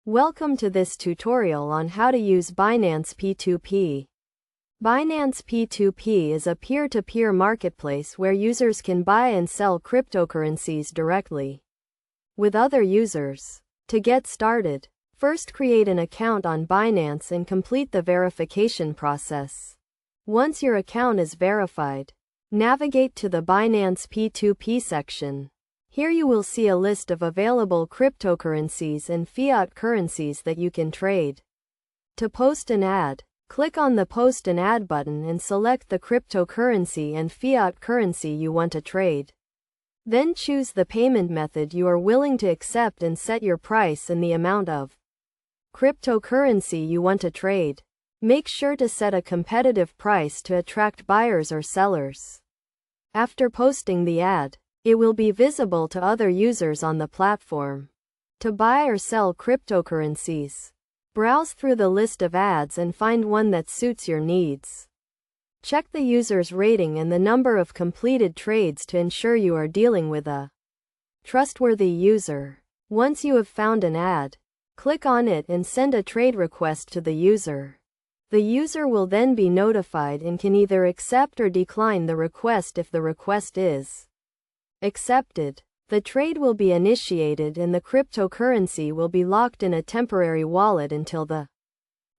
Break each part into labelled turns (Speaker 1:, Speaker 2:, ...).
Speaker 1: Welcome to this tutorial on how to use Binance P2P. Binance P2P is a peer-to-peer marketplace where users can buy and sell cryptocurrencies directly with other users. To get started, first create an account on Binance and complete the verification process. Once your account is verified, navigate to the Binance P2P section. Here you will see a list of available cryptocurrencies and fiat currencies that you can trade. To post an ad, click on the Post an Ad button and select the cryptocurrency and fiat currency you want to trade. Then choose the payment method you are willing to accept and set your price and the amount of cryptocurrency you want to trade. Make sure to set a competitive price to attract buyers or sellers. After posting the ad, it will be visible to other users on the platform. To buy or sell cryptocurrencies, browse through the list of ads and find one that suits your needs. Check the user's rating and the number of completed trades to ensure you are dealing with a trustworthy user. Once you have found an ad, click on it and send a trade request to the user. The user will then be notified and can either accept or decline the request. If the request is accepted, the trade will be initiated and the cryptocurrency will be locked in a temporary wallet until the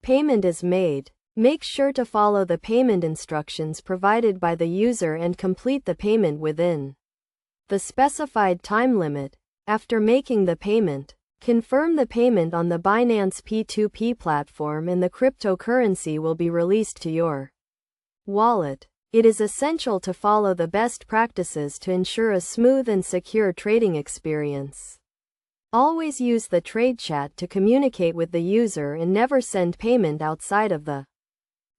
Speaker 1: payment is made. Make sure to follow the payment instructions provided by the user and complete the payment within the specified time limit. After making the payment, confirm the payment on the Binance P2P platform and the cryptocurrency will be released to your wallet. It is essential to follow the best practices to ensure a smooth and secure trading experience. Always use the trade chat to communicate with the user and never send payment outside of the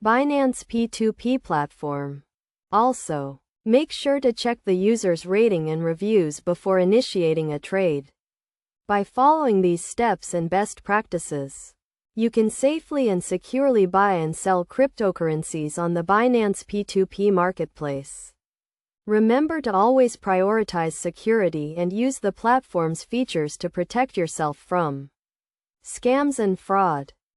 Speaker 1: Binance P2P platform. Also, make sure to check the user's rating and reviews before initiating a trade. By following these steps and best practices, you can safely and securely buy and sell cryptocurrencies on the Binance P2P marketplace. Remember to always prioritize security and use the platform's features to protect yourself from scams and fraud.